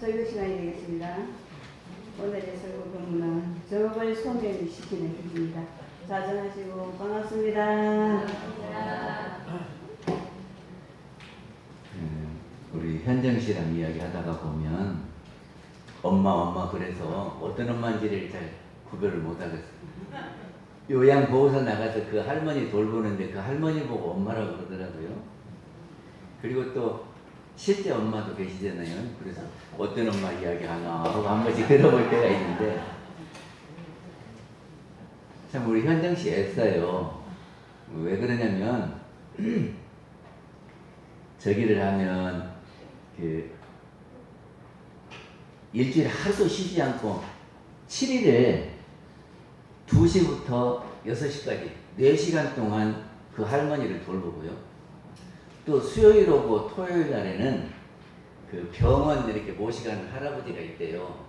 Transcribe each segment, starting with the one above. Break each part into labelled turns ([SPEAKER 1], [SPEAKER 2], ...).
[SPEAKER 1] 설교 시간이 되겠습니다. 오늘의 설교 본문은 적을 소멸시키는 길입니다. 자정하시고 반갑습니다.
[SPEAKER 2] 우리 현정 씨랑 이야기 하다가 보면 엄마 그래서 어떤 엄마인지를 잘 구별을 못 하겠어요. 요양보호사 나가서 그 할머니 돌보는데 그 할머니 보고 엄마라고 그러더라고요. 그리고 또 실제 엄마도 계시잖아요. 그래서 어떤 엄마 이야기 하나 하고 한 번씩 들어볼 때가 있는데 참 우리 현정 씨 애써요. 왜 그러냐면 저기를 하면 그 일주일에 하루도 쉬지 않고 7일에 2시부터 6시까지 4시간 동안 그 할머니를 돌보고요. 또 수요일 오고 토요일 날에는 그 병원 이렇게 모시가는 할아버지가 있대요.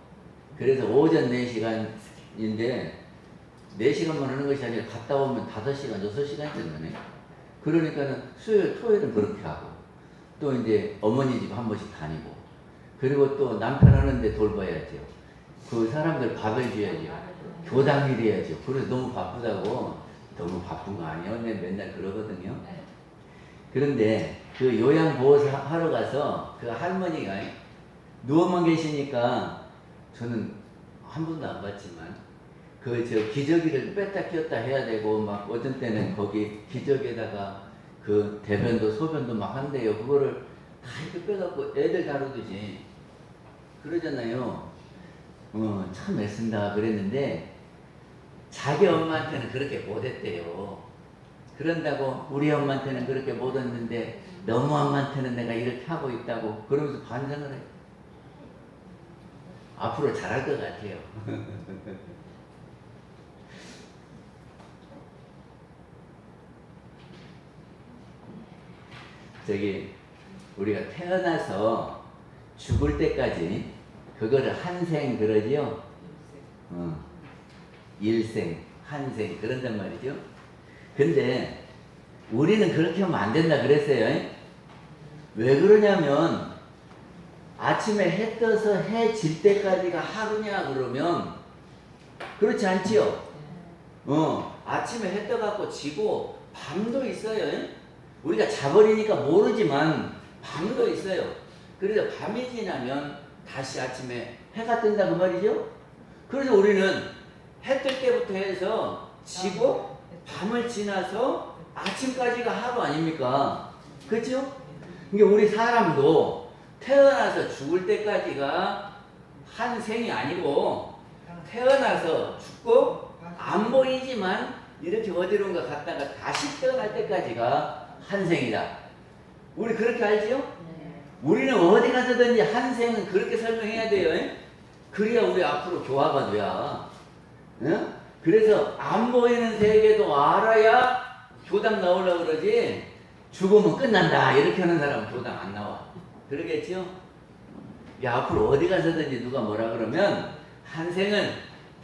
[SPEAKER 2] 그래서 오전 4시간인데 4시간만 하는 것이 아니라 갔다 오면 5시간, 6시간 정도네. 그러니까는 수요일, 토요일은 그렇게 하고 또 이제 어머니 집 한 번씩 다니고 그리고 또 남편 하는데 돌봐야죠. 그 사람들 밥을 줘야죠. 교당 일 해야죠. 그래서 너무 바쁘다고 너무 바쁜 거 아니에요? 맨날 그러거든요. 그런데 그 요양보호사 하러 가서 그 할머니가 누워만 계시니까 저는 한 번도 안 봤지만 그 저 기저귀를 뺐다 꼈다 해야 되고 막 어떤 때는 거기 기저귀에다가 그 대변도 소변도 막 한대요. 그거를 다 이렇게 빼갖고 애들 다루듯이 그러잖아요. 참 애쓴다 그랬는데 자기 엄마한테는 그렇게 못했대요. 그런다고 우리 엄마한테는 그렇게 못했는데 너무 엄마한테는 내가 이렇게 하고 있다고 그러면서 반성을 해요. 앞으로 잘할 것 같아요. 저기 우리가 태어나서 죽을 때까지 그거를 한생 그러지요. 일생, 한생 그런단 말이죠. 근데 우리는 그렇게 하면 안 된다 그랬어요. 왜 그러냐면 아침에 해 떠서 해 질 때까지가 하루냐 그러면 그렇지 않지요. 아침에 해 떠갖고 지고 밤도 있어요. 우리가 자버리니까 모르지만 밤도 있어요. 그래서 밤이 지나면 다시 아침에 해가 뜬다 그 말이죠. 그래서 우리는 해 뜰 때부터 해서 지고 밤을 지나서 아침까지가 하루 아닙니까? 그렇죠? 그러니까 우리 사람도 태어나서 죽을 때까지가 한 생이 아니고 태어나서 죽고 안 보이지만 이렇게 어디론가 갔다가 다시 태어날 때까지가 한 생이다. 우리 그렇게 알지요? 우리는 어디 가서든지 한 생은 그렇게 설명해야 돼요. 그래야 우리 앞으로 교화가 돼야. 그래서 안 보이는 세계도 알아야 교당 나오려고 그러지 죽으면 끝난다 이렇게 하는 사람은 교당 안 나와. 그러겠죠? 야, 앞으로 어디 가서든지 누가 뭐라 그러면 한 생은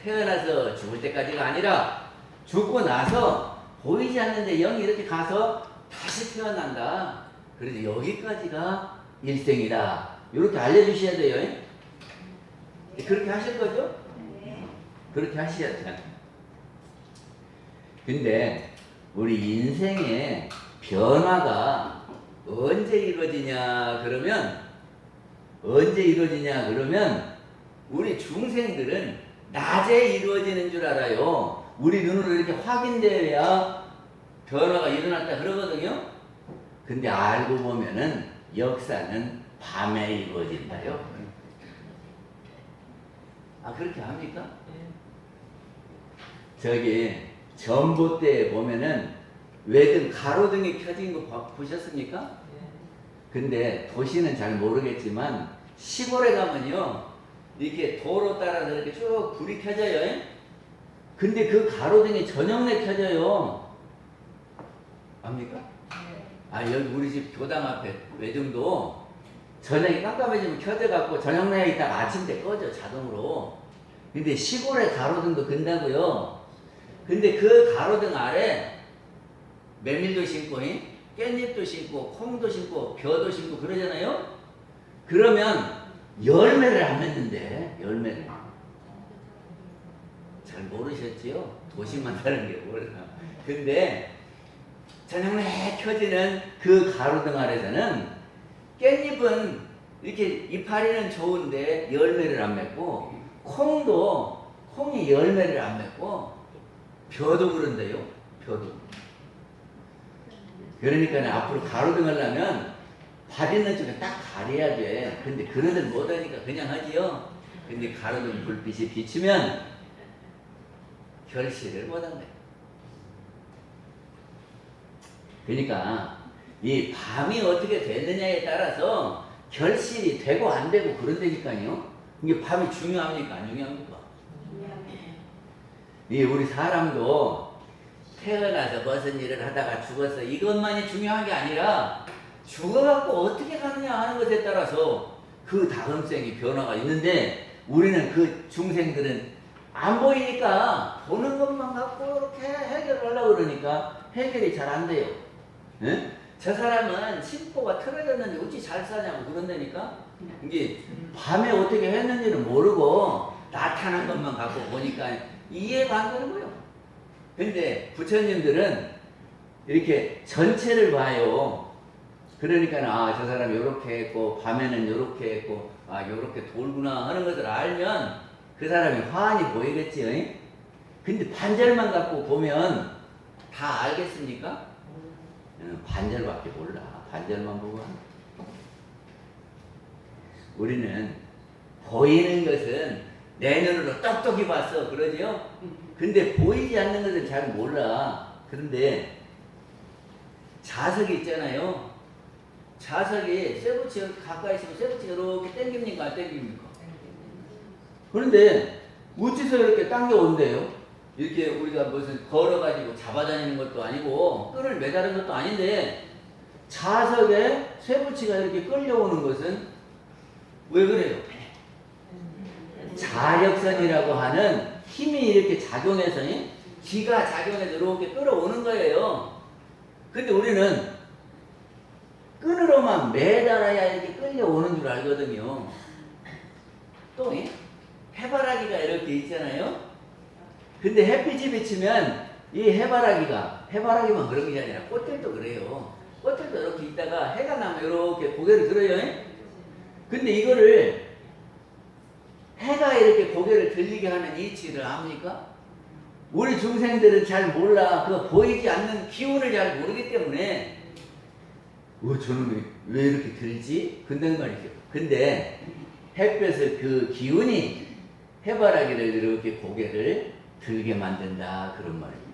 [SPEAKER 2] 태어나서 죽을 때까지가 아니라 죽고 나서 보이지 않는데 영이 이렇게 가서 다시 태어난다. 그래서 여기까지가 일생이다. 이렇게 알려주셔야 돼요. 그렇게 하실 거죠? 그렇게 하셔야죠. 근데 우리 인생의 변화가 언제 이루어지냐 그러면 우리 중생들은 낮에 이루어지는 줄 알아요. 우리 눈으로 이렇게 확인되어야 변화가 일어났다 그러거든요. 근데 알고 보면은 역사는 밤에 이루어진다요. 아, 그렇게 합니까? 저기 전봇대에 보면은 외등 가로등이 켜진 거 보셨습니까? 근데 도시는 잘 모르겠지만 시골에 가면요 이렇게 도로 따라서 이렇게 쭉 불이 켜져요. 근데 그 가로등이 저녁내 켜져요. 압니까? 아, 여기 우리 집 교당 앞에 외등도 저녁에 깜깜해지면 켜져갖고 저녁내에 있다가 아침 때 꺼져 자동으로. 근데 시골에 가로등도 끈다고요. 근데 그 가로등 아래 메밀도 심고 깻잎도 심고 콩도 심고 벼도 심고 그러잖아요. 그러면 열매를 안 맺는데 열매를 잘 모르셨지요? 도시만 사는 게 몰라. 근데 저녁에 켜지는 그 가로등 아래서는 깻잎은 이렇게 이파리는 좋은데 열매를 안 맺고 콩이 열매를 안 맺고 벼도 그런데요. 벼도. 그러니까 앞으로 가로등을 하려면 밭 있는 쪽에 딱 가려야 돼. 근데 그러들 못하니까 그냥 하지요. 근데 가로등 불빛이 비치면 결실을 못한 거예요. 그러니까 이 밤이 어떻게 되느냐에 따라서 결실이 되고 안 되고 그런다니까요. 이게 밤이 중요합니까? 안 중요합니까? 이 우리 사람도 태어나서 무슨 일을 하다가 죽어서 이것만이 중요한 게 아니라 죽어갖고 어떻게 가느냐 하는 것에 따라서 그 다음 생이 변화가 있는데 우리는 그 중생들은 안 보이니까 보는 것만 갖고 이렇게 해결하려고 그러니까 해결이 잘 안 돼요. 예? 저 사람은 심보가 틀어졌는데 어찌 잘 사냐고 그런다니까 이게 밤에 어떻게 했는지는 모르고 나타난 것만 갖고 보니까 이해가 안 되는 거예요. 근데 부처님들은 이렇게 전체를 봐요. 그러니까 저 사람이 요렇게 했고 밤에는 요렇게 했고 요렇게 돌구나 하는 것을 알면 그 사람이 화환이 보이겠지요. 근데 반절만 갖고 보면 다 알겠습니까? 반절밖에 몰라. 반절만 보고 우리는 보이는 것은 내 눈으로 똑똑히 봤어 그러지요? 근데 보이지 않는 것은 잘 몰라. 그런데 자석이 있잖아요. 자석이 쇠붙이 가까이 있으면 쇠붙이 이렇게 당깁니까 안 당깁니까? 그런데 어째서 이렇게 당겨온대요? 이렇게 우리가 무슨 걸어가지고 잡아다니는 것도 아니고 끈을 매다는 것도 아닌데 자석에 쇠붙이가 이렇게 끌려오는 것은 왜 그래요? 자력선이라고 하는 힘이 이렇게 작용해서 기가 작용해서 이렇게 끌어오는 거예요. 근데 우리는 끈으로만 매달아야 이렇게 끌려오는 줄 알거든요. 또 해바라기가 이렇게 있잖아요. 근데 햇빛이 비치면 이 해바라기만 그런 게 아니라 꽃들도 그래요. 꽃들도 이렇게 있다가 해가 나면 이렇게 고개를 들어요. 근데 이거를 해가 이렇게 고개를 들리게 하는 이치를 압니까? 우리 중생들은 잘 몰라. 그 보이지 않는 기운을 잘 모르기 때문에 저는 왜 이렇게 들지? 근데 말이죠. 근데 햇볕의 그 기운이 해바라기를 이렇게 고개를 들게 만든다 그런 말입니다.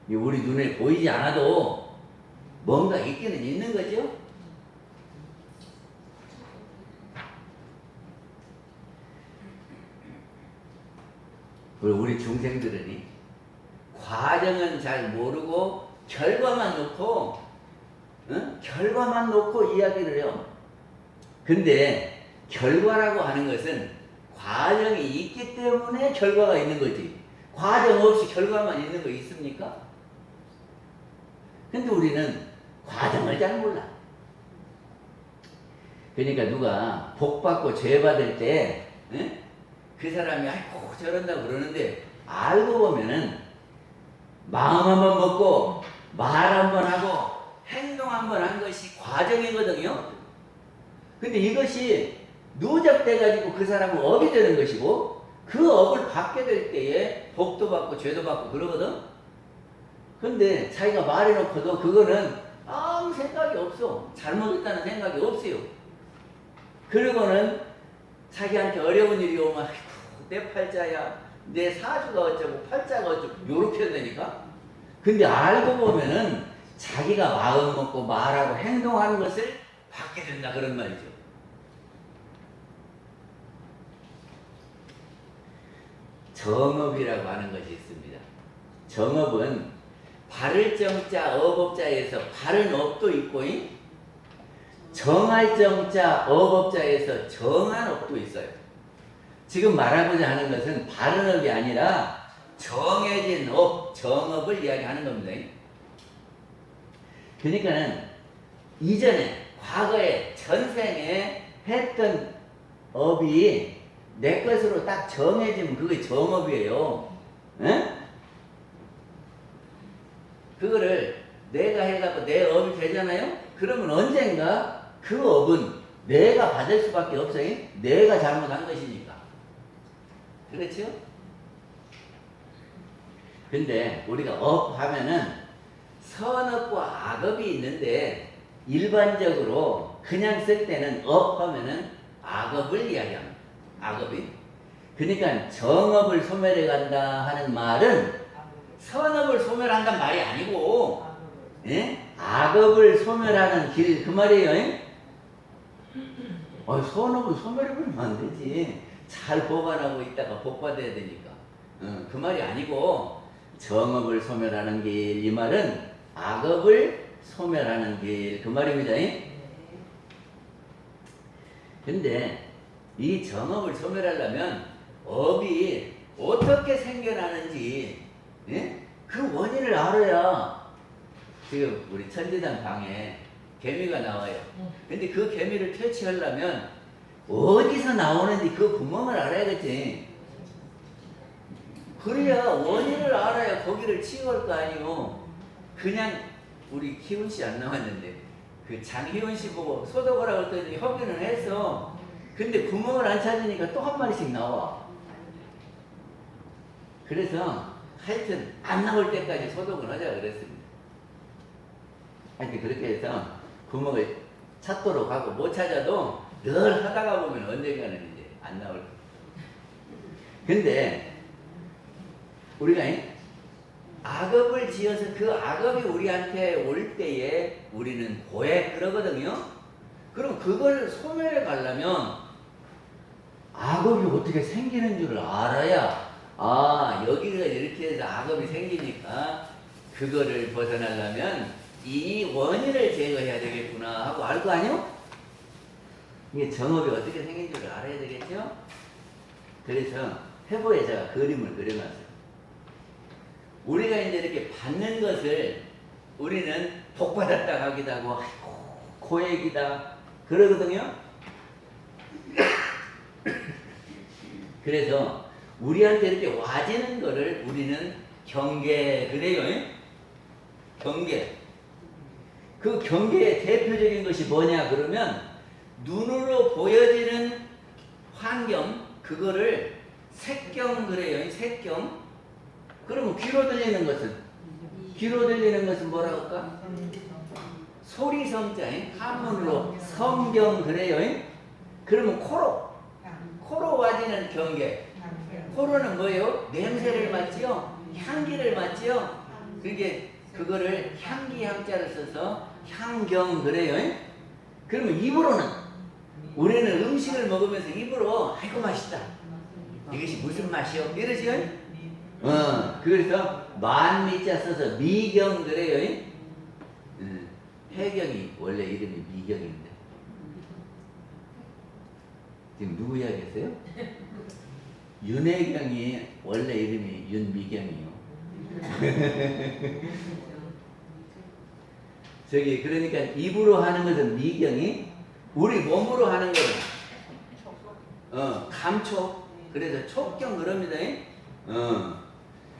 [SPEAKER 2] 우리 눈에 보이지 않아도 뭔가 있기는 있는 거죠. 우리 중생들은 과정은 잘 모르고 결과만 놓고 이야기를 해요. 근데 결과라고 하는 것은 과정이 있기 때문에 결과가 있는 거지. 과정 없이 결과만 있는 거 있습니까? 근데 우리는 과정을 잘 몰라. 그러니까 누가 복 받고 죄 받을 때 그 사람이 아이고 저런다고 그러는데 알고 보면은 마음 한번 먹고 말 한번 하고 행동 한번 한 것이 과정이거든요. 근데 이것이 누적돼 가지고 그 사람은 업이 되는 것이고 그 업을 받게 될 때에 복도 받고 죄도 받고 그러거든. 근데 자기가 말해놓고도 그거는 아무 생각이 없어. 잘못했다는 생각이 없어요. 그리고는 자기한테 어려운 일이 오면 아이고 내 팔자야, 내 사주가 어쩌고 팔자가 어쩌고 요렇게 한다니까. 근데 알고 보면은 자기가 마음 먹고 말하고 행동하는 것을 받게 된다 그런 말이죠. 정업이라고 하는 것이 있습니다. 정업은 바를 정자 업업자에서 바른 업도 있고 정할 정자 업업자에서 정한 업도 있어요. 지금 말하고자 하는 것은 바른 업이 아니라 정해진 업, 정업을 이야기하는 겁니다. 그러니까는 이전에 과거에 전생에 했던 업이 내 것으로 딱 정해지면 그게 정업이에요. 에? 그거를 내가 해갖고 내 업이 되잖아요? 그러면 언젠가 그 업은 내가 받을 수밖에 없어요. 내가 잘못한 것이니까. 그렇죠? 근데 우리가 업 하면은 선업과 악업이 있는데 일반적으로 그냥 쓸 때는 업 하면은 악업을 이야기합니다. 악업이. 그러니까 정업을 소멸해 간다 하는 말은 선업을 소멸한다는 말이 아니고 예? 악업을 소멸하는 길 그 말이에요. 예? 선업을 소멸해버리면 안 되지. 잘 보관하고 있다가 복받아야 되니까. 그 말이 아니고 정업을 소멸하는 길 이 말은 악업을 소멸하는 길 그 말입니다. 근데 이 정업을 소멸하려면 업이 어떻게 생겨나는지 예? 그 원인을 알아야. 지금 우리 천지단 방에 개미가 나와요. 근데 그 개미를 퇴치하려면 어디서 나오는지 그 구멍을 알아야겠지. 그래야 원인을 알아야 거기를 치유할 거 아니요. 그냥 우리 희훈 씨 안 나왔는데 그 장희훈 씨 보고 소독을 하고 했더니 허기는 했어. 근데 구멍을 안 찾으니까 또 한 마리씩 나와. 그래서 하여튼 안 나올 때까지 소독을 하자 그랬습니다. 하여튼 그렇게 해서 구멍을 찾도록 하고 못 찾아도 늘 하다가 보면 언젠가는 이제 안 나올 거예요. 근데 우리가 악업을 지어서 그 악업이 우리한테 올 때에 우리는 고해 그러거든요. 그럼 그걸 소멸해 가려면 악업이 어떻게 생기는 줄 알아야 여기가 이렇게 해서 악업이 생기니까 그거를 벗어나려면 이 원인을 제거해야 되겠구나 하고 알 거 아니요? 이게 정업이 어떻게 생긴 줄 알아야 되겠죠? 그래서 해보에 제가 그림을 그려놨어요. 우리가 이제 이렇게 받는 것을 우리는 복받았다 하기도 하고 아이고 고액이다 그러거든요. 그래서 우리한테 이렇게 와지는 거를 우리는 경계 그래요. 경계. 그 경계의 대표적인 것이 뭐냐 그러면 눈으로 보여지는 환경 그거를 색경 그래요. 색경. 그러면 귀로 들리는 것은? 귀로 들리는 것은 뭐라고 할까? 소리성자, 한문으로 성경 그래요. 그러면 코로 와지는 경계. 코로는 뭐예요? 냄새를 맡지요? 향기를 맡지요? 그거를 향기 향자를 써서 향경 그래요. 그러면 입으로는 우리는 음식을 먹으면서 입으로 아이고 맛있다. 이것이 무슨 맛이요? 이러지요? 그래서 만미자 써서 미경 그래요. 혜경이 원래 이름이 미경인데 지금 누구 이야기했어요? 윤혜경이 원래 이름이 윤미경이요. 그러니까 입으로 하는 것은 미경이, 우리 몸으로 하는 것은 감촉. 그래서 촉경 그럽니다.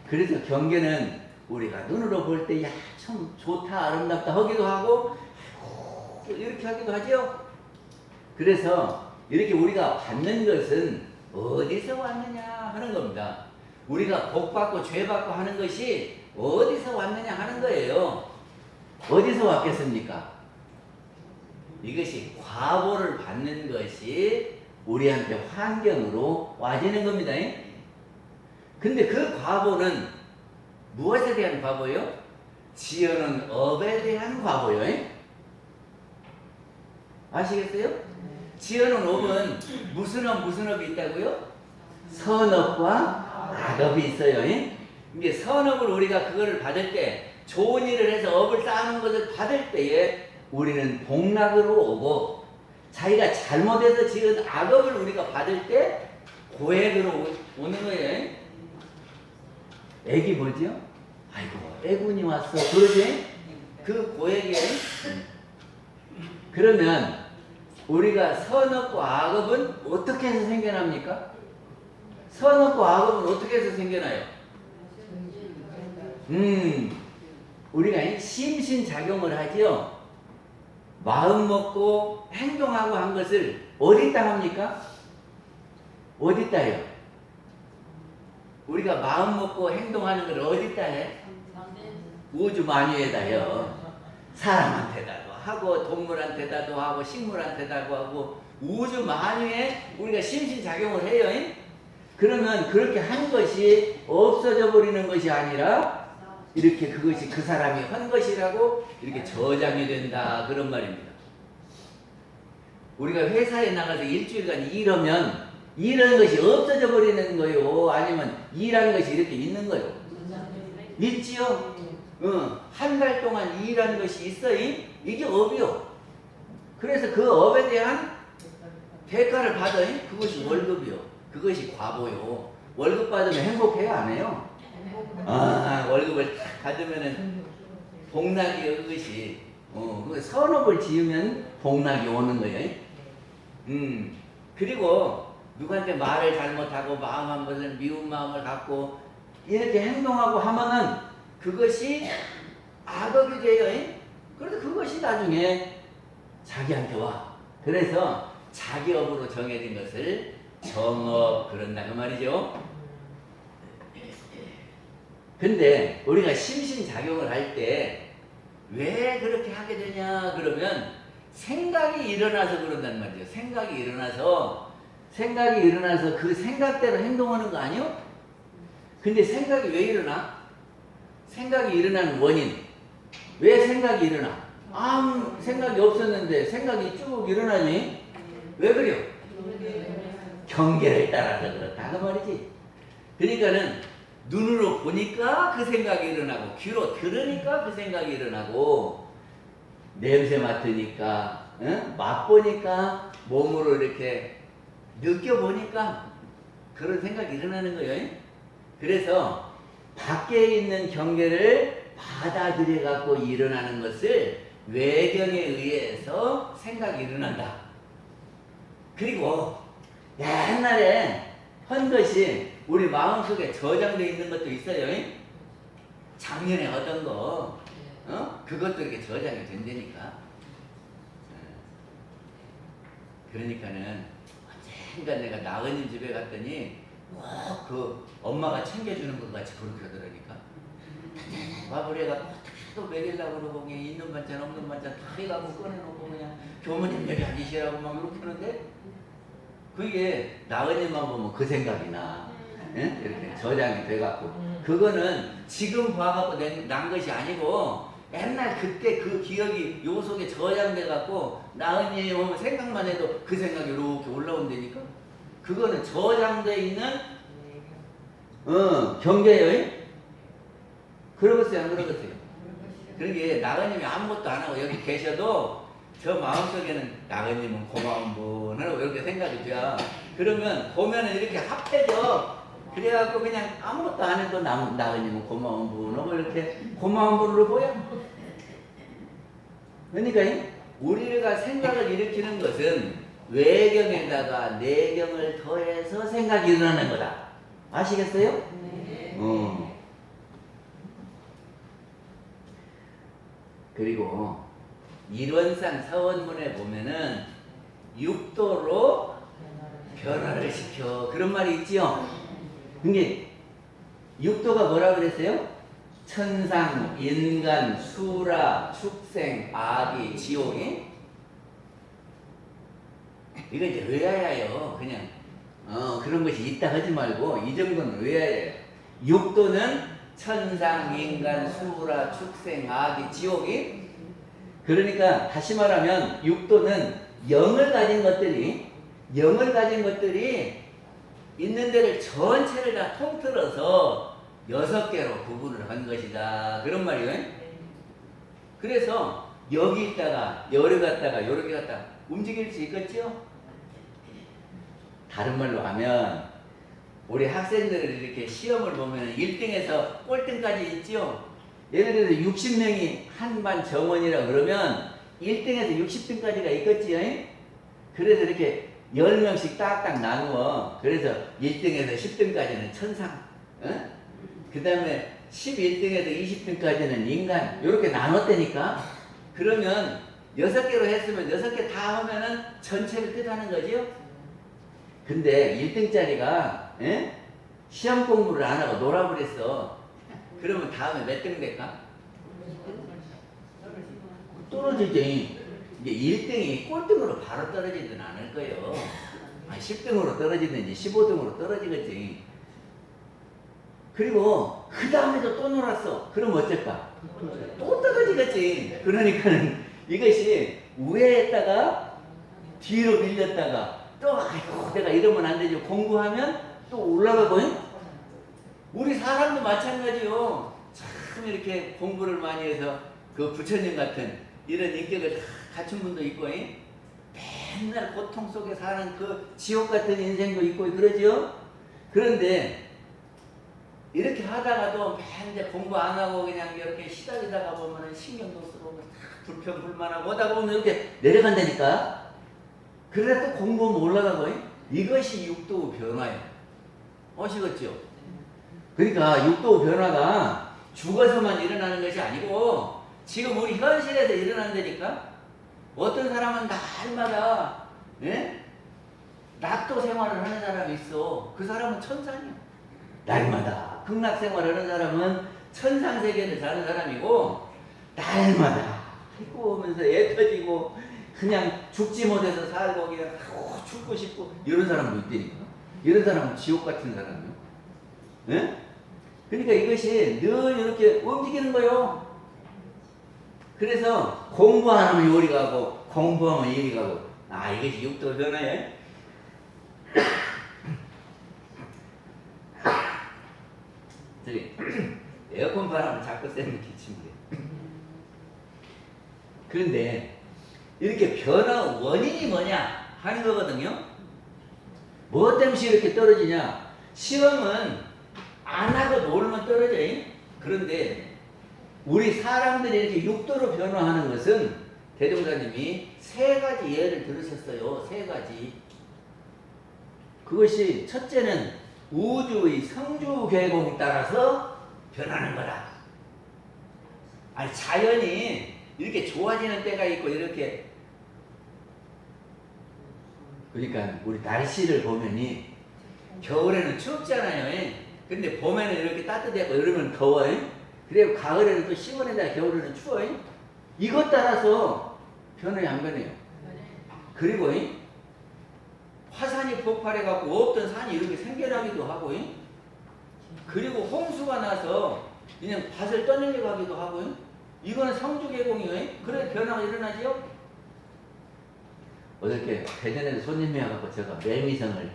[SPEAKER 2] 그래서 경계는 우리가 눈으로 볼 때 야 참 좋다 아름답다 하기도 하고 이렇게 하기도 하죠. 그래서 이렇게 우리가 받는 것은 어디서 왔느냐 하는 겁니다. 우리가 복 받고 죄 받고 하는 것이 어디서 왔느냐 하는 거예요. 어디서 왔겠습니까? 이것이 과보를 받는 것이 우리한테 환경으로 와지는 겁니다. 근데 그 과보는 무엇에 대한 과보요? 지어놓은 업에 대한 과보요. 아시겠어요? 지어놓은 업은 무슨 업이 있다고요? 선업과 악업이 있어요. 이게 선업을 우리가 그거를 받을 때 좋은 일을 해서 업을 쌓는 것을 받을 때에 우리는 복락으로 오고, 자기가 잘못해서 지은 악업을 우리가 받을 때 고액으로 오는 거예요. 액이 뭐죠? 아이고 애군이 왔어 그러지? 그 고액이에요. 그러면 우리가 선업과 악업은 어떻게 해서 생겨납니까? 선업과 악업은 어떻게 해서 생겨나요? 우리가 심신작용을 하지요. 마음 먹고 행동하고 한 것을 어디다 합니까? 어디다 해요? 우리가 마음 먹고 행동하는 걸 어디다 해? 우주 만유에다 해요. 사람한테다도 하고 동물한테다도 하고 식물한테다도 하고 우주 만유에 우리가 심신작용을 해요. 그러면 그렇게 한 것이 없어져 버리는 것이 아니라 이렇게 그것이 그 사람이 한 것이라고 이렇게 저장이 된다 그런 말입니다. 우리가 회사에 나가서 일주일간 일하면 일하는 것이 없어져 버리는 거요? 아니면 일하는 것이 이렇게 있는 거요? 있지요? 한 달 동안 일하는 것이 있어요? 이게 업이요. 그래서 그 업에 대한 대가를 받아요. 그것이 월급이요. 그것이 과보요. 월급 받으면 행복해요? 안 해요? 월급을 딱 받으면은 복락이요. 그것이. 선업을 지으면 복락이 오는 거예요. 그리고 누구한테 말을 잘못하고 마음 한 번은 미운 마음을 갖고 이렇게 행동하고 하면은 그것이 악업이 돼요. 그래서 그것이 나중에 자기한테 와. 그래서 자기 업으로 정해진 것을 정업 그런다 그 말이죠. 근데 우리가 심신작용을 할 때 왜 그렇게 하게 되냐 그러면 생각이 일어나서 그런단 말이죠. 생각이 일어나서 그 생각대로 행동하는 거 아니요? 근데 생각이 왜 일어나? 생각이 일어나는 원인. 왜 생각이 일어나? 아무 생각이 없었는데 생각이 쭉 일어나니? 왜 그래요? 경계를 따라서 그렇다 그 말이지. 그러니까는 눈으로 보니까 그 생각이 일어나고 귀로 들으니까 그 생각이 일어나고 냄새 맡으니까 맛보니까 몸으로 이렇게 느껴보니까 그런 생각이 일어나는 거예요. 그래서 밖에 있는 경계를 받아들여 갖고 일어나는 것을 외경에 의해서 생각이 일어난다. 그리고 옛날에 한 것이 우리 마음속에 저장되어 있는 것도 있어요. 작년에 하던 거 그것도 이렇게 저장이 된다니까. 그러니까는 언젠가 내가 나은님 집에 갔더니 그 엄마가 챙겨주는 것 같이 그렇게 하더라니까. 와버려갖고 어떻게 또 먹이려고 그러고 그냥 있는 반찬 없는 반찬 다 해갖고 꺼내놓고 그냥 교모님 여기 앉으시라고 막 이렇게 하는데 그게 나은님만 보면 그 생각이 나. 이렇게 저장이 돼갖고 그거는 지금 봐갖고 난 것이 아니고 옛날 그때 그 기억이 요 속에 저장돼갖고 나은이 오면 생각만 해도 그 생각이 이렇게 올라온다니까. 그거는 저장돼 있는 경계예요. 그러겠어요 안 그러겠어요? 그러게 나은님이 아무것도 안 하고 여기 계셔도 저 마음속에는 나은님은 고마운 분을 이렇게 생각이 돼요. 그러면 보면은 이렇게 합해져. 그래갖고 그냥 아무것도 안 해도 나은님은 고마운 분을 이렇게 고마운 분으로 보여. 그러니까 우리가 생각을 일으키는 것은 외경에다가 내경을 더해서 생각이 일어나는 거다. 아시겠어요? 네. 그리고 일원상 서원문에 보면은 육도로 변화를 시켜 그런 말이 있지요. 근데 육도가 뭐라 그랬어요? 천상, 인간, 수라, 축생, 아기, 지옥이 이거 이제 외워야요. 그냥 그런 것이 있다 하지 말고 이 정도는 외워야요. 육도는 천상, 인간, 수라, 축생, 아기, 지옥이 그러니까 다시 말하면 육도는 영을 가진 것들이 있는 데를 전체를 다 통틀어서 6개로 구분을 한 것이다. 그런 말이에요. 그래서 여기 있다가 여기 갔다가 요렇게 갔다가 움직일 수 있겠죠? 다른 말로 하면 우리 학생들을 이렇게 시험을 보면 1등에서 꼴등까지 있죠? 예를 들어서 60명이 한 반 정원이라 그러면 1등에서 60등까지가 있겠지요? 그래서 이렇게 10명씩 딱딱 나누어. 그래서 1등에서 10등까지는 천상, 어? 그 다음에 11등에서 20등까지는 인간, 이렇게 나눴다니까. 그러면 6개로 했으면 6개 다 하면은 전체를 뜻하는 거죠. 근데 1등짜리가 시험 공부를 안 하고 놀아버렸어. 그러면 다음에 몇 등 될까? 떨어지지. 이게 1등이 꼴등으로 바로 떨어지진 않을 거예요. 10등으로 떨어지든지 15등으로 떨어지겠지. 그리고 그 다음에도 또 놀았어. 그럼 어쩔까? 또 떨어지겠지. 그러니까는 이것이 우회했다가 뒤로 밀렸다가 또 아이고 내가 이러면 안 되죠. 공부하면 또 올라가고. 우리 사람도 마찬가지요. 참 이렇게 공부를 많이 해서 그 부처님 같은 이런 인격을 다 갖춘 분도 있고 맨날 고통 속에 사는 그 지옥 같은 인생도 있고 그러죠. 그런데 이렇게 하다가도 맨날 공부 안 하고 그냥 이렇게 시달리다가 보면은 신경도 쓰고 불평불만하고 오다 보면 이렇게 내려간다니까. 그래 또 공부하면 올라가고. 이것이 육도 변화예요. 아시겠죠? 그러니까 육도 변화가 죽어서만 일어나는 것이 아니고 지금 우리 현실에서 일어난다니까. 어떤 사람은 날마다 낙도 생활을 하는 사람이 있어. 그 사람은 천상이야. 날마다 극락 생활을 하는 사람은 천상 세계를 사는 사람이고, 날마다 해고 오면서 애 터지고 그냥 죽지 못해서 살고 그냥 죽고 싶고 이런 사람도 있다니까. 이런 사람은 지옥 같은 사람이요. 그러니까 이것이 늘 이렇게 움직이는 거요. 그래서 공부 안 하면 요리 가고 공부하면 이리 가고. 이것이 육도 변화야. 저기 에어컨 바람을 자꾸 쐬면 기침이 돼. 그런데 이렇게 변화 원인이 뭐냐 하는 거거든요. 뭐 때문에 이렇게 떨어지냐? 시험은 안 하고 놀면 떨어져. 그런데 우리 사람들이 이렇게 육도로 변화하는 것은 대종사님이 3가지 예를 들으셨어요. 3가지. 그것이 첫째는 우주의 성주 계공에 따라서 변하는 거다. 자연이 이렇게 좋아지는 때가 있고 이렇게. 그러니까 우리 날씨를 보면이 겨울에는 춥잖아요. 근데 봄에는 이렇게 따뜻하고 여름에는 더워요. 그리고 가을에는 또 시원하다 겨울에는 추워요. 이것 따라서 변해요, 안 변해요? 그리고 화산이 폭발해갖고 없던 산이 이렇게 생겨나기도 하고, 그리고 홍수가 나서 그냥 밭을 떠내려 가기도 하고, 이거는 성주계공이에요. 그래 변화가 일어나지요. 어저께 대전에서 손님이 와갖고 제가 매미성을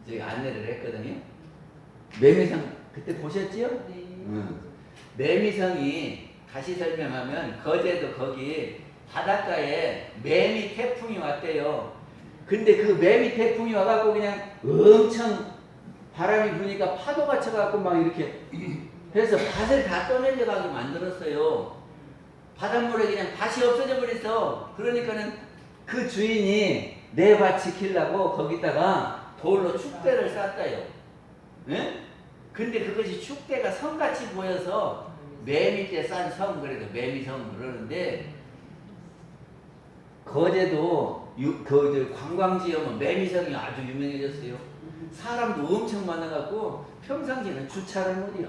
[SPEAKER 2] 저기 안내를 했거든요. 매미성 그때 보셨지요?
[SPEAKER 1] 네.
[SPEAKER 2] 매미성이 다시 설명하면 거제도 거기 바닷가에 매미 태풍이 왔대요. 근데 그 매미 태풍이 와갖고 그냥 엄청 바람이 부니까 파도가 쳐갖고 막 이렇게 해서 밭을 다 떠내려가게 만들었어요. 바닷물에 그냥 밭이 없어져 버렸어. 그러니까는 그 주인이 내 밭 지키려고 거기다가 돌로 축대를 쌌다요. 근데 그것이 축대가 성같이 보여서 매미때 싼 성, 그래도 매미성 그러는데, 거제도 관광지역은 매미성이 아주 유명해졌어요. 사람도 엄청 많아갖고 평상시에는 주차를 못해요.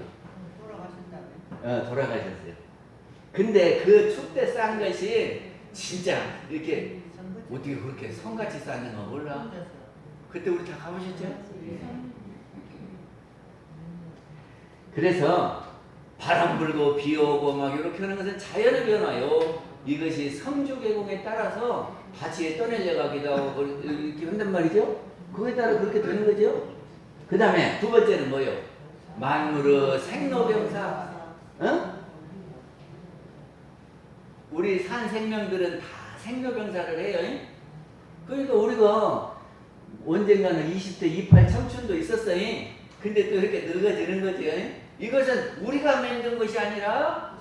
[SPEAKER 2] 돌아가셨어요. 근데 그 축대 싼 것이 진짜 이렇게 어떻게 그렇게 성같이 쌌는 거 몰라? 그때 우리 다 가보셨죠? 그래서 바람 불고 비 오고 막 이렇게 하는 것은 자연의 변화요. 이것이 성주계공에 따라서 밭이 떠내려 가기도 하고 이렇게 한단 말이죠. 그거에 따라 그렇게 되는 거죠. 그 다음에 두 번째는 뭐요? 만물의 생로병사. 우리 산 생명들은 다 생로병사를 해요. 그러니까 우리가 언젠가는 20대 28 청춘도 있었어요. 근데 또 이렇게 늙어지는 거죠. 이것은 우리가 만든 것이 아니라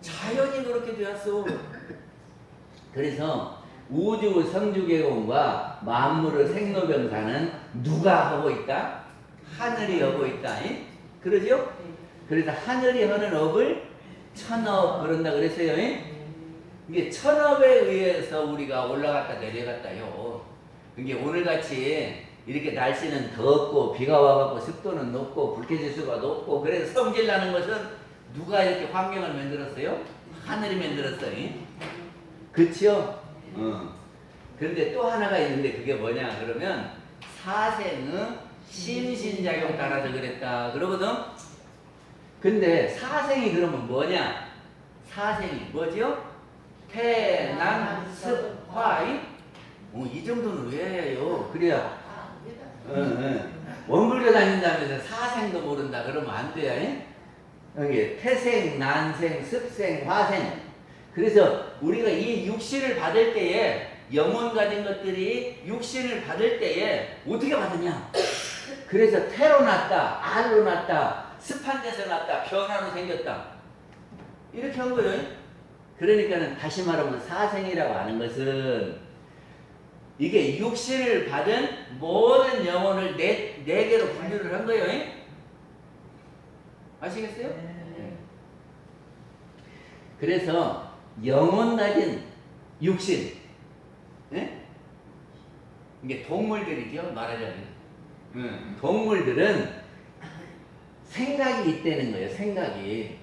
[SPEAKER 2] 자연이 그렇게 되었어. 그래서 우주 성주계공과 만물의 생로병사는 누가 하고 있다? 하늘이 하고 있다. 그러죠? 그래서 하늘이 하는 업을 천업 그런다 그랬어요. 이게 천업에 의해서 우리가 올라갔다 내려갔다요. 이게 오늘같이 이렇게 날씨는 덥고 비가 와갖고 습도는 높고 불쾌지수가 높고 그래서 성질 나는 것은 누가 이렇게 환경을 만들었어요? 하늘이 만들었어요. 그쵸? 그런데 또 하나가 있는데 그게 뭐냐 그러면 사생의 심신작용 따라서 그랬다 그러거든. 근데 사생이 그러면 뭐냐? 사생이 뭐죠? 태난 습화. 이 정도는 왜 해요? 그래야 원불교 다닌다면서 사생도 모른다 그러면 안 돼요. 여기 태생, 난생, 습생, 화생. 그래서 우리가 이 육신을 받을 때에 영혼 가진 것들이 육신을 받을 때에 어떻게 받느냐? 그래서 태로 났다, 알로 났다, 습한 데서 났다, 변화로 생겼다. 이렇게 한 거예요. 그러니까는 다시 말하면 사생이라고 하는 것은 이게 육신을 받은 모든 영혼을 네 개로 분류를 한 거예요. 아시겠어요? 그래서 영혼 가진 육신, 이게 동물들이죠, 말하자면. 동물들은 생각이 있다는 거예요, 생각이.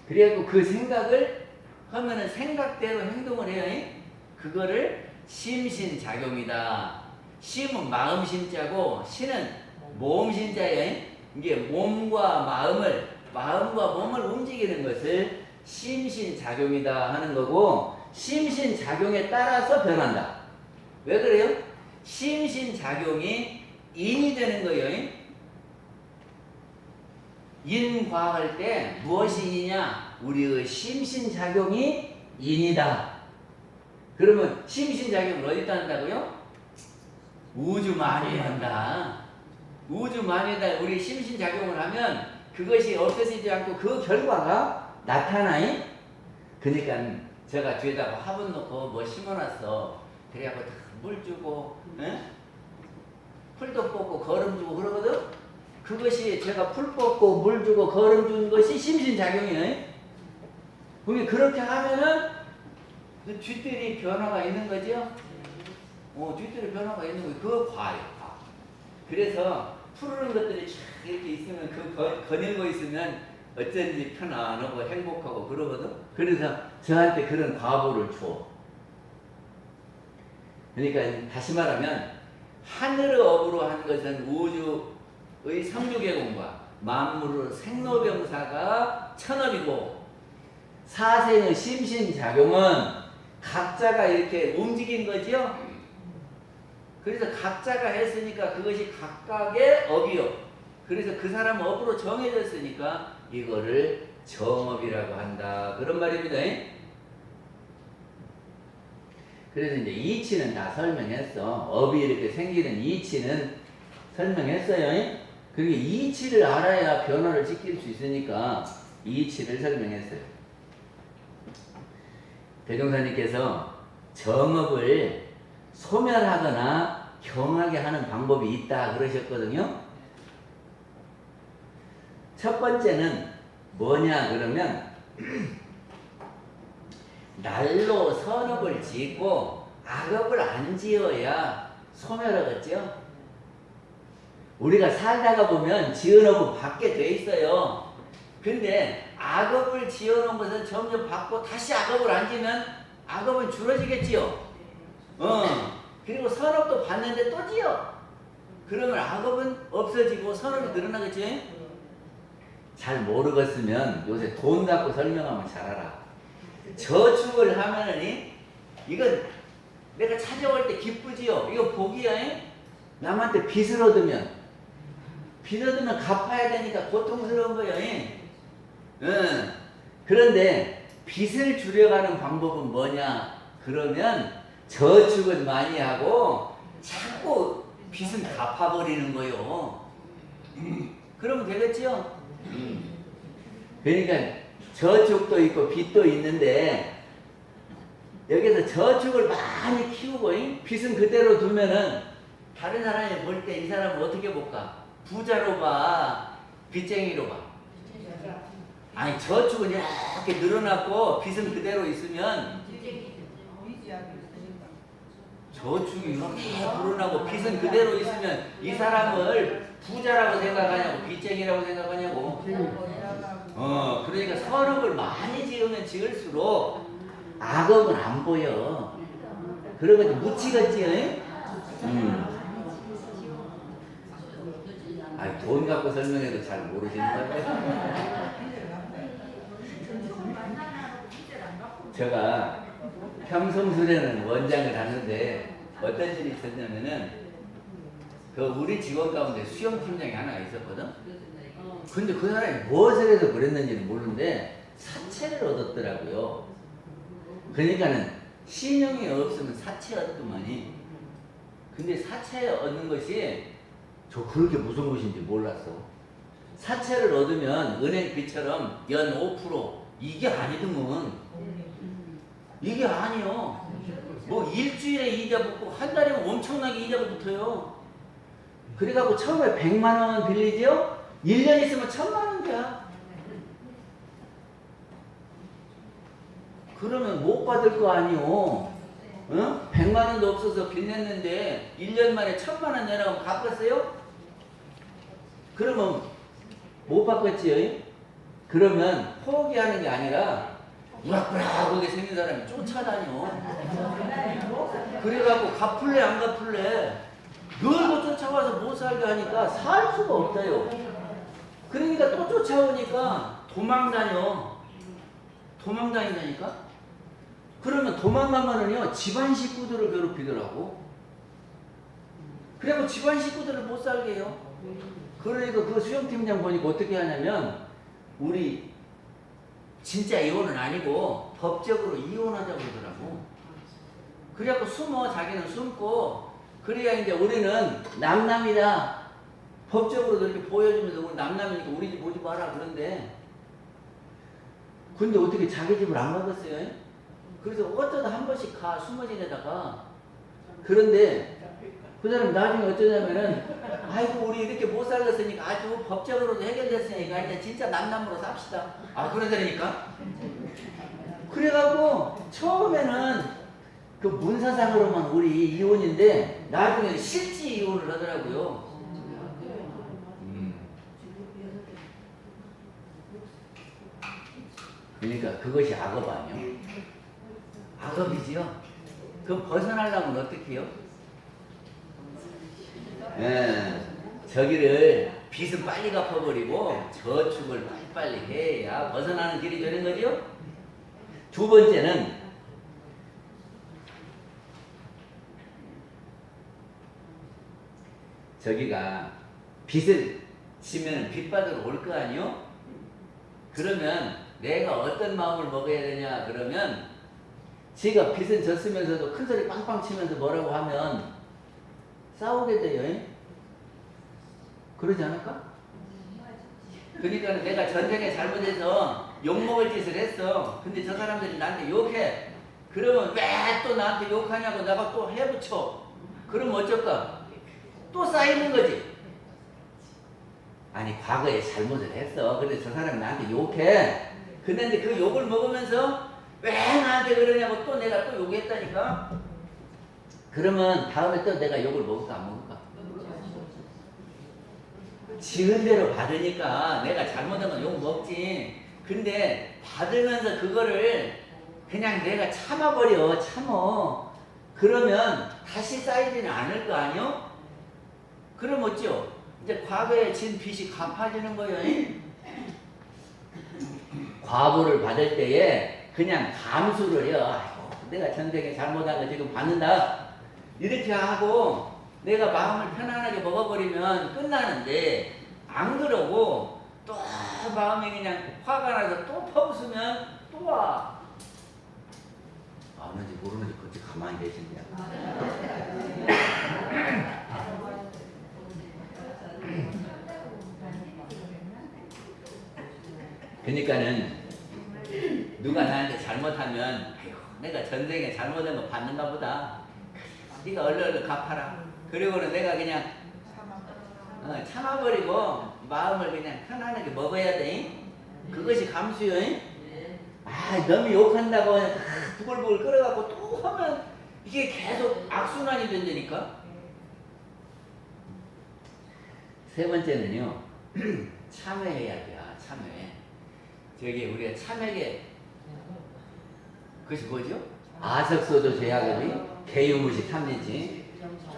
[SPEAKER 2] 그래갖고 그 생각을 하면은 생각대로 행동을 해요. 그거를 심신작용이다. 심은 마음 심자고 신은 몸 심자예요. 이게 마음과 몸을 움직이는 것을 심신작용이다 하는 거고, 심신작용에 따라서 변한다. 왜 그래요? 심신작용이 인이 되는 거예요. 인과할 때 무엇이 인이냐? 우리의 심신작용이 인이다. 그러면 심신작용을 어디다 한다고요? 우주 만유에 한다. 우주 만유에다 우리 심신작용을 하면 그것이 없어지지 않고 그 결과가 나타나요. 그러니까 제가 뒤에다가 화분 놓고 뭐 심어놨어. 그래갖고 물 주고, 풀도 뽑고 거름 주고 그러거든. 그것이 제가 풀 뽑고 물 주고 거름 준 것이 심신작용이에요. 그렇게 하면은 그 뒷뜰이 변화가 있는 거죠. 뒷뜰이 변화가 있는 거예요. 그거 봐요. 그래서 푸르는 것들이 쫙 이렇게 있으면 거닐고 있으면 어쩐지 편안하고 행복하고 그러거든. 그래서 저한테 그런 과보를 줘. 그러니까 다시 말하면 하늘의 업으로 한 것은 우주의 성주계공과 만물의 생로병사가 천업이고, 사생의 심신작용은 각자가 이렇게 움직인 거죠. 그래서 각자가 했으니까 그것이 각각의 업이요. 그래서 그 사람 업으로 정해졌으니까 이거를 정업이라고 한다. 그런 말입니다. 그래서 이제 이치는 다 설명했어. 업이 이렇게 생기는 이치는 설명했어요. 그게 이치를 알아야 변화를 지킬 수 있으니까 이치를 설명했어요. 대종사님께서 정업을 소멸하거나 경하게 하는 방법이 있다 그러셨거든요. 첫 번째는 뭐냐 그러면 날로 선업을 짓고 악업을 안 지어야 소멸하겠죠. 우리가 살다가 보면 지은 업은 받게 돼 있어요. 근데 악업을 지어놓은 것은 점점 받고 다시 악업을 안 지면 악업은 줄어지겠지요. 그리고 선업도 받는데 또 지어. 그러면 악업은 없어지고 선업이 늘어나겠지. 잘 모르겠으면 요새 돈 갖고 설명하면 잘 알아. 저축을 하면은 이건 내가 찾아올 때 기쁘지요. 이거 복이야. 남한테 빚을 얻으면 갚아야 되니까 고통스러운 거예요. 그런데 빚을 줄여가는 방법은 뭐냐 그러면 저축은 많이 하고 자꾸 빚은 갚아버리는 거요. 그러면 되겠지요. 그러니까 저축도 있고 빚도 있는데 여기서 저축을 많이 키우고 빚은 그대로 두면은 다른 사람이 볼 때 이 사람을 어떻게 볼까? 부자로 봐? 빚쟁이로 봐? 아니 저축은 이렇게 늘어났고 빚은 그대로 있으면 저축이 이렇게 불어나고 빚은 그대로 있으면 이 사람을 부자라고 생각하냐고 빚쟁이라고 생각하냐고. 그러니까 선업을 많이 지으면 지을수록 악업은 안 보여. 그러고 묻히겠지. 아니 돈 갖고 설명해도 잘 모르시는 거예요. 제가 평성술에는 원장을 하는데 어떤 일이 있었냐면은 그 우리 직원 가운데 수영팀장이 하나 있었거든. 근데 그 사람이 무엇을 해서 그랬는지는 모르는데 사채를 얻었더라고요. 그러니까는 신용이 없으면 사채 얻더만이. 근데 사채 얻는 것이 저 그렇게 무슨 것인지 몰랐어. 사채를 얻으면 은행 빚처럼 연 5% 이게 아니더문. 이게 아니요. 뭐 일주일에 이자 붙고 한 달이면 엄청나게 이자가 붙어요. 그래갖고 처음에 100만 원 빌리죠? 1년 있으면 1000만 원이야. 그러면 못 받을 거 아니요. 100만 원도 없어서 빌렸는데 1년 만에 1000만 원 내라고 갚았어요? 그러면 못 받겠지요? 그러면 포기하는 게 아니라 우락부락하게 생긴 사람이 쫓아다녀. 그래갖고 갚을래 안 갚을래 늘고 쫓아와서 못 살게 하니까 살 수가 없어요. 그러니까 또 쫓아오니까 도망다닌다니까. 그러면 도망가면은요 집안 식구들을 괴롭히더라고. 그래갖고 집안 식구들을 못 살게 해요. 그러니까 그 수영팀장 보니까 어떻게 하냐면 우리 진짜 이혼은 아니고 법적으로 이혼하자고 그러더라고. 그래갖고 자기는 숨고, 그래야 이제 우리는 남남이다 법적으로 그렇게 보여주면서 우리 남남이니까 우리 집 오지 마라 그런데, 근데 어떻게 자기 집을 안 가겠어요? 그래서 어쩌다 한 번씩 숨어 지내다가. 그런데 그 사람 나중에 어쩌냐면은 아이고 우리 이렇게 못 살겠으니까 아주 법적으로도 해결됐으니까 이제 진짜 남남으로 삽시다. 그러더니까. 그래갖고 처음에는 그 문사상으로만 우리 이혼인데 나중에 실지 이혼을 하더라고요. 그러니까 그것이 악업 아니요? 악업이지요? 그럼 벗어나려면 어떻게 해요? 저기를 빚은 빨리 갚아버리고 저축을 빨리빨리 해야 벗어나는 길이 되는 거죠. 두 번째는 저기가 빚을 지면 빚받으러 올 거 아니요? 그러면 내가 어떤 마음을 먹어야 되냐 그러면, 지가 빚은 졌으면서도 큰소리 빵빵 치면서 뭐라고 하면 싸우게 돼요. 그러지 않을까? 그러니까 내가 전쟁에 잘못해서 욕먹을 짓을 했어. 근데 저 사람들이 나한테 욕해. 그러면 왜 또 나한테 욕하냐고 내가 또 해붙여. 그러면 어쩔까? 또 쌓이는 거지. 아니 과거에 잘못을 했어. 근데 저 사람이 나한테 욕해. 근데 그 욕을 먹으면서 왜 나한테 그러냐고 또 내가 또 욕했다니까. 그러면 다음에 또 내가 욕을 먹을까 안 먹을까? 지은 대로 받으니까 내가 잘못하면 욕 먹지. 근데 받으면서 그거를 그냥 내가 참아버려. 참어. 그러면 다시 쌓이지는 않을 거 아니요? 그럼 어찌요? 이제 과거에 진 빚이 갚아지는 거예요. 과보를 받을 때에 그냥 감수를 해요. 아이고, 내가 전생에 잘못한 거 지금 받는다. 이렇게 하고 내가 마음을 편안하게 먹어버리면 끝나는데, 안 그러고 또 마음이 그냥 화가 나서 또 퍼붓으면 또 와. 아는지 모르는지 그렇게 가만히 계신대요. 그러니까는 누가 나한테 잘못하면 아이고 내가 전생에 잘못한 거 받는가 보다. 네가 얼른 갚아라. 그리고는 내가 그냥 참아버리고 마음을 그냥 편안하게 먹어야 돼. 그것이 감수요. 너무 욕한다고 부글부글 끓여갖고 또 하면 이게 계속 악순환이 된다니까. 세 번째는요, 참회해야 돼. 참회. 저기 우리가 참회게 그것이 뭐죠? 아석소조 제약업이 개유무식 탐진치.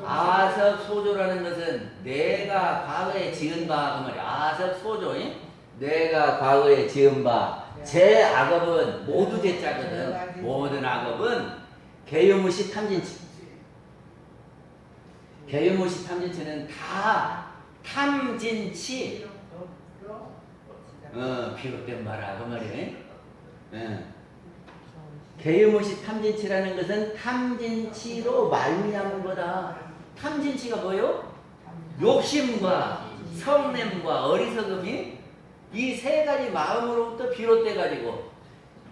[SPEAKER 2] 아석소조라는 것은 내가 과거에 지은 바 그 말이야. 아석소조. 내가 과거에 지은 바 제 악업은 모두 제자거든. 모든 악업은 개유무식 탐진치. 개유무식 탐진치는 다 탐진치. 비롯된 바라 그 말이에요. 개유무식 탐진치라는 것은 탐진치로 말미암은 거다. 탐진치가 뭐요? 욕심과 성냄과 어리석음이 이 세 가지 마음으로부터 비롯돼 가지고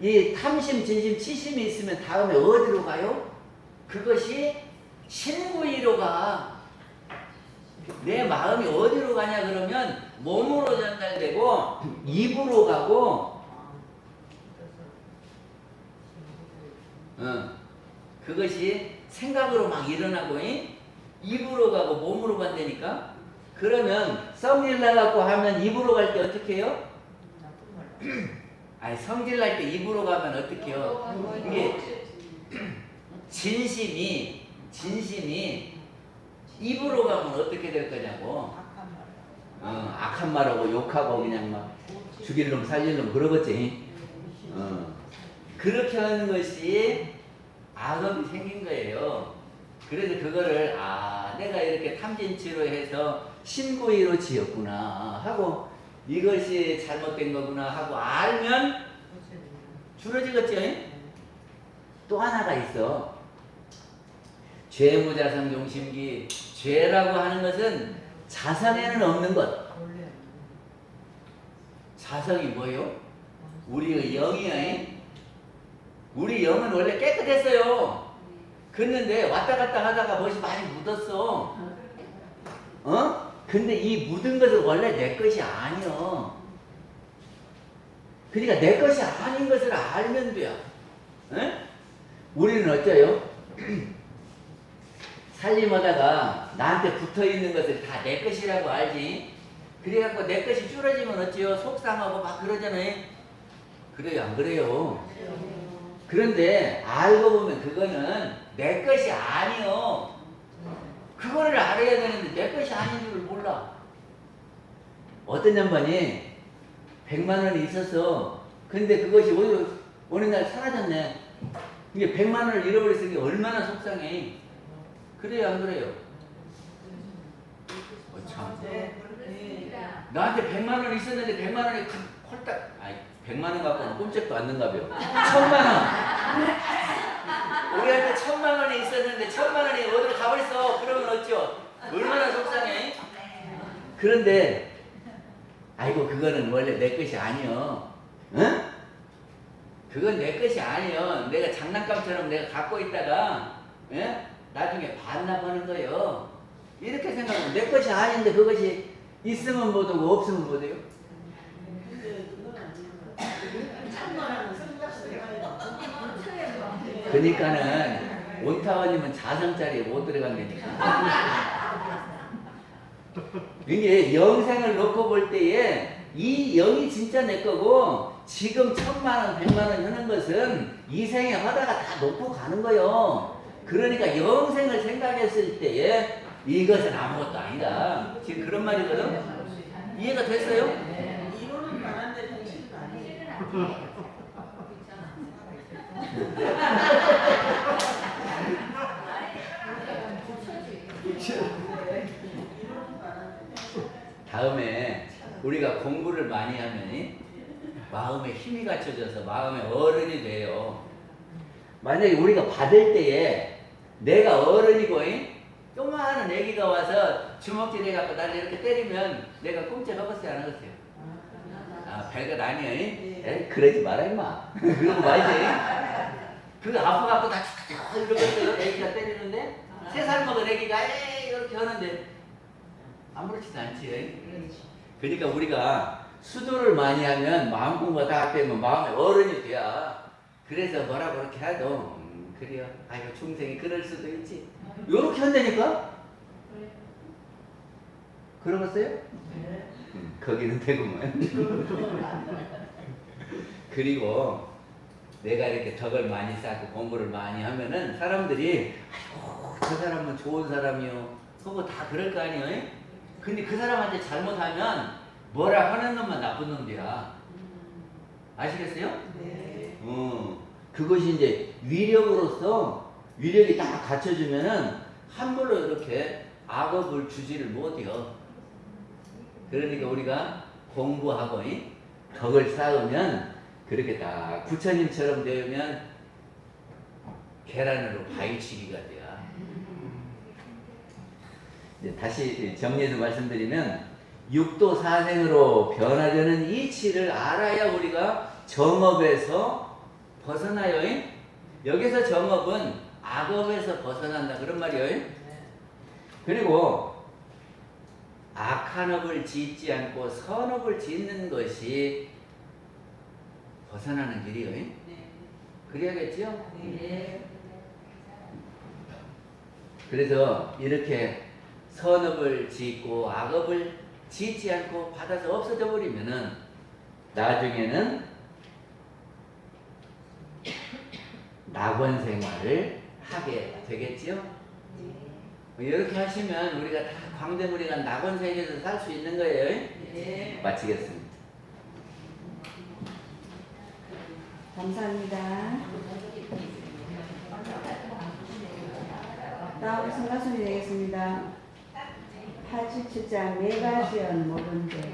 [SPEAKER 2] 이 탐심, 진심, 치심이 있으면 다음에 어디로 가요? 그것이 신구이로 가. 내 마음이 어디로 가냐 그러면 몸으로 전달되고 입으로 가고 그것이 생각으로 막 일어나고 입으로 가고 몸으로 간다니까. 그러면 성질 나갖고 하면 입으로 갈 때 어떻게 해요? 아니 성질 날 때 입으로 가면 어떻게 해요? 이게 진심이 입으로 가면 어떻게 될 거냐고. 악한 말하고 욕하고 그냥 막 죽일 놈 살릴 놈 그러겠지. 그렇게 하는 것이 악업이 생긴 거예요. 그래서 그거를 내가 이렇게 탐진치로 해서 신구이로 지었구나 하고 이것이 잘못된 거구나 하고 알면 줄어지겠죠. 또 하나가 있어. 죄무자성 용심기. 죄라고 하는 것은 자성에는 없는 것. 자성이 뭐예요? 우리의 영이야. 우리 영은 원래 깨끗했어요. 그랬는데 왔다 갔다 하다가 멋이 많이 묻었어. 근데 이 묻은 것은 원래 내 것이 아니여. 그러니까 내 것이 아닌 것을 알면 돼요. 우리는 어째요? 살림하다가 나한테 붙어있는 것을 다 내 것이라고 알지. 그래갖고 내 것이 줄어지면 어째요? 속상하고 막 그러잖아요. 그래요 안 그래요? 그런데 알고 보면 그거는 내 것이 아니요. 그거를 알아야 되는데 내 것이 아닌 줄 몰라. 어떤 양반이 100만 원이 있었어. 근데 그것이 어느 날 사라졌네. 이게 100만 원을 잃어버렸으니 얼마나 속상해. 그래요 안 그래요? 참. 나한테 100만 원 있었는데 100만 원이 홀딱 100만 원 갖고는 꼼짝도 않는가 봐요. 1000만 원. 우리한테 1000만 원이 있었는데 1000만 원이 어디로 가버렸어. 그러면 어쩌? 얼마나 속상해. 그런데 아이고 그거는 원래 내 것이 아니여. 응? 그건 내 것이 아니여. 내가 장난감처럼 내가 갖고 있다가 나중에 반납하는 거요. 이렇게 생각하면 내 것이 아닌데 그것이 있으면 못하고 없으면 못해요. 그러니까는 온타원님은 자성자리에 못 들어간다니까. 이게 영생을 놓고 볼 때에 이 영이 진짜 내 거고 지금 1000만 원, 100만 원 하는 것은 이 생에 하다가 다 놓고 가는 거요. 그러니까 영생을 생각했을 때에 이것은 아무것도 아니다. 지금 그런 말이거든. 이해가 됐어요?
[SPEAKER 3] 이론은 많은데 정신은 아니에요.
[SPEAKER 2] 다음에 우리가 공부를 많이 하면 마음에 힘이 갖춰져서 마음의 어른이 돼요. 만약에 우리가 받을 때에 내가 어른이고 조그마한 애기가 와서 주먹질 해갖고 나를 이렇게 때리면 내가 꼼짝하겠어요 안 하겠어요? 별것 아니에요. 그러지 마라 임마. 그러고 말지. 그 아파갖고 다 이러거든요. 애기가 때리는데 3살 먹은 애기가 에이 이렇게 하는데 아무렇지도 않지. 그러니까 우리가 수도를 많이 하면 마음 공부가 다 되면 마음의 어른이 돼야. 그래서 뭐라고 그렇게 해도 그래요. 아이고 중생이 그럴 수도 있지. 요렇게 한다니까? 그러겠어요? 거기는 되구만. 그리고 내가 이렇게 덕을 많이 쌓고 공부를 많이 하면은 사람들이 아이고 저 사람은 좋은 사람이요 하고 다 그럴 거 아니에요? 근데 그 사람한테 잘못하면 뭐라 하는 놈만 나쁜 놈이야. 아시겠어요?
[SPEAKER 3] 네.
[SPEAKER 2] 그것이 이제 위력으로서 위력이 딱 갖춰주면은 함부로 이렇게 악업을 주지를 못해요. 그러니까 우리가 공부하고 덕을 쌓으면 그렇게 딱 부처님처럼 되면 계란으로 바위치기가 돼요. 이제 다시 정리해서 말씀드리면 육도 사생으로 변화되는 이치를 알아야 우리가 정업에서 벗어나요. 여기서 정업은 악업에서 벗어난다 그런 말이에요. 그리고 악한 업을 짓지 않고 선업을 짓는 것이 벗어나는 길이에요.
[SPEAKER 3] 네.
[SPEAKER 2] 그래야겠죠?
[SPEAKER 3] 네.
[SPEAKER 2] 그래서 이렇게 선업을 짓고 악업을 짓지 않고 받아서 없어져 버리면은 나중에는 낙원 생활을 하게 되겠지요? 이렇게 하시면 우리가 다 광대무리가 낙원 세계에서 살 수 있는 거예요.
[SPEAKER 3] 네.
[SPEAKER 2] 마치겠습니다.
[SPEAKER 1] 감사합니다. 다음 성가순이 되겠습니다. 87장 네가지연 모든 죄.